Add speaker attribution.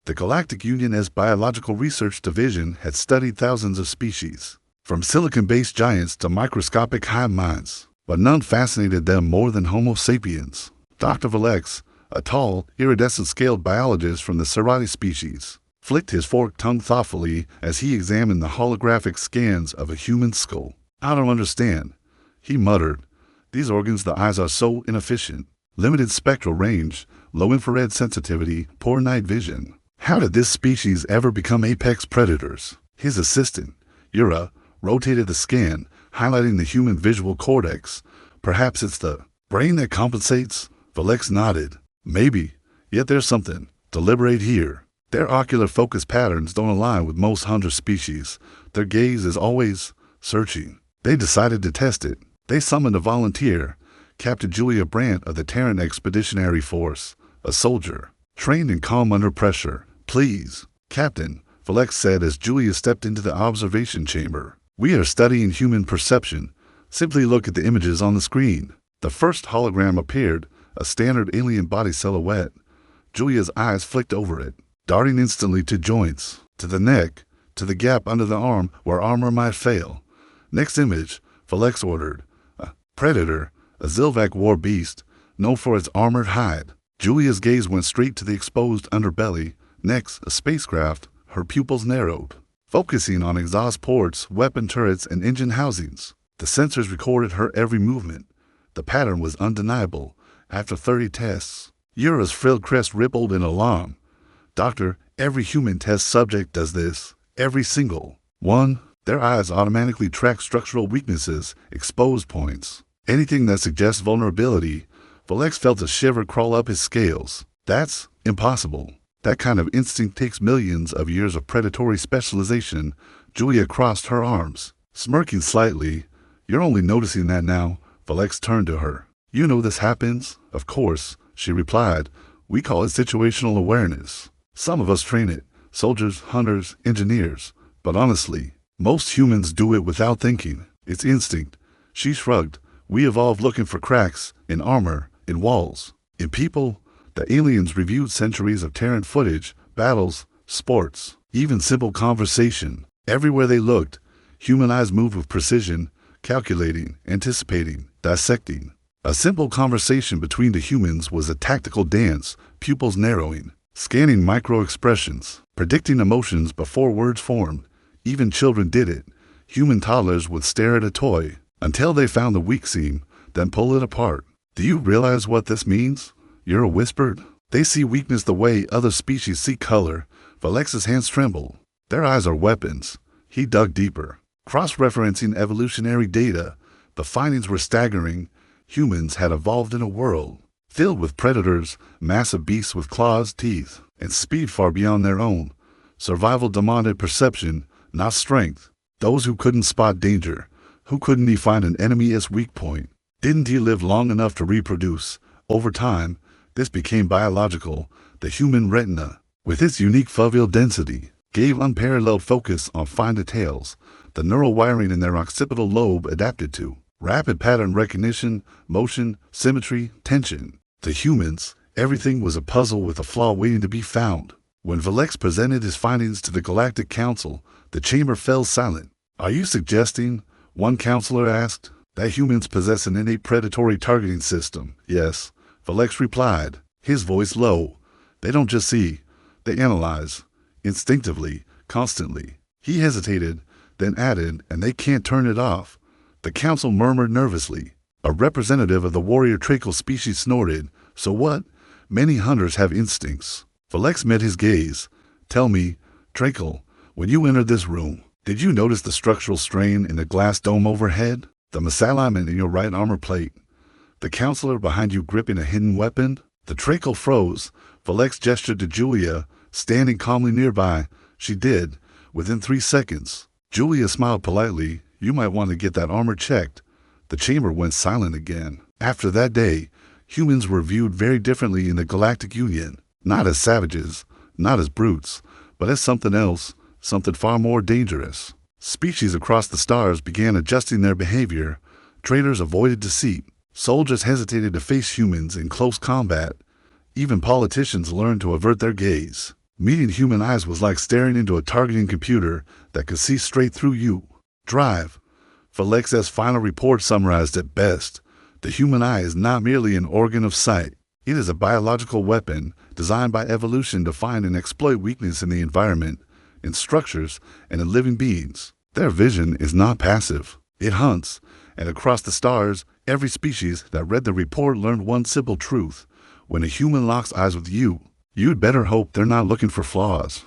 Speaker 1: The Galactic Union's Biological Research Division had studied thousands of species, from silicon-based giants to microscopic hive minds, but none fascinated them more than Homo sapiens. Dr. Valex, a tall, iridescent-scaled biologist from the Superiority species, flicked his forked tongue thoughtfully as he examined the holographic scans of a human skull. "I don't understand," he muttered. "These organs, the eyes are so inefficient. Limited spectral range, low infrared sensitivity, poor night vision. How did this species ever become apex predators?" His assistant, Yura, rotated the scan, highlighting the human visual cortex. "Perhaps it's the brain that compensates?" Valex nodded. "Maybe. Yet there's something deliberate here. Their ocular focus patterns don't align with most hunter species. Their gaze is always searching." They decided to test it. They summoned a volunteer, Captain Julia Brandt of the Terran Expeditionary Force, a soldier, trained in calm under pressure. "Please, Captain," Valex said as Julia stepped into the observation chamber. "We are studying human perception. Simply look at the images on the screen." The first hologram appeared, a standard alien body silhouette. Julia's eyes flicked over it, darting instantly to joints, to the neck, to the gap under the arm where armor might fail. "Next image," Valex ordered. "A predator, a Zilvac war beast, known for its armored hide." Julia's gaze went straight to the exposed underbelly. Next, a spacecraft, her pupils narrowed, focusing on exhaust ports, weapon turrets, and engine housings. The sensors recorded her every movement. The pattern was undeniable. After 30 tests, Yura's frilled crest rippled in alarm. "Doctor, every human test subject does this. Every single one." Their eyes automatically track structural weaknesses, exposed points, anything that suggests vulnerability. Valex felt a shiver crawl up his scales. "That's impossible. That kind of instinct takes millions of years of predatory specialization." Julia crossed her arms, smirking slightly. "You're only noticing that now." Valex turned to her. "You know this happens?" "Of course," she replied. "We call it situational awareness. Some of us train it, soldiers, hunters, engineers. But honestly, most humans do it without thinking. It's instinct." She shrugged. "We evolved looking for cracks in armor, in walls, in people." The aliens reviewed centuries of Terran footage, battles, sports, even simple conversation. Everywhere they looked, human eyes moved with precision, calculating, anticipating, dissecting. A simple conversation between the humans was a tactical dance, pupils narrowing, scanning micro-expressions, predicting emotions before words formed. Even children did it. Human toddlers would stare at a toy until they found the weak seam, then pull it apart. "Do you realize what this means?" Yura whispered. "They see weakness the way other species see color." Valex's hands trembled. "Their eyes are weapons." He dug deeper, cross-referencing evolutionary data. The findings were staggering. Humans had evolved in a world filled with predators, massive beasts with claws, teeth, and speed far beyond their own. Survival demanded perception, not strength. Those who couldn't spot danger, who couldn't define an enemy's weak point, didn't live long enough to reproduce. Over time, this became biological. The human retina, with its unique foveal density, gave unparalleled focus on fine details. The neural wiring in their occipital lobe adapted to rapid pattern recognition, motion, symmetry, tension. To humans, everything was a puzzle with a flaw waiting to be found. When Valex presented his findings to the Galactic Council, the chamber fell silent. "Are you suggesting," one counselor asked, "that humans possess an innate predatory targeting system?" "Yes," Valex replied, his voice low. "They don't just see, they analyze, instinctively, constantly." He hesitated, then added, "and they can't turn it off." The council murmured nervously. A representative of the warrior tracheal species snorted. "So what? Many hunters have instincts." Valex met his gaze. "Tell me, tracheal, when you entered this room, did you notice the structural strain in the glass dome overhead? The misalignment in your right armor plate? The counselor behind you gripping a hidden weapon?" The tracheal froze. Valex gestured to Julia, standing calmly nearby. She did, within 3 seconds. Julia smiled politely. "You might want to get that armor checked." The chamber went silent again. After that day, humans were viewed very differently in the Galactic Union. Not as savages, not as brutes, but as something else, something far more dangerous. Species across the stars began adjusting their behavior. Traders avoided deceit. Soldiers hesitated to face humans in close combat. Even politicians learned to avert their gaze. Meeting human eyes was like staring into a targeting computer that could see straight through you. Drive. Felix's final report summarized it best. The human eye is not merely an organ of sight. It is a biological weapon designed by evolution to find and exploit weakness in the environment, in structures, and in living beings. Their vision is not passive. It hunts, and across the stars, every species that read the report learned one simple truth. When a human locks eyes with you, you'd better hope they're not looking for flaws.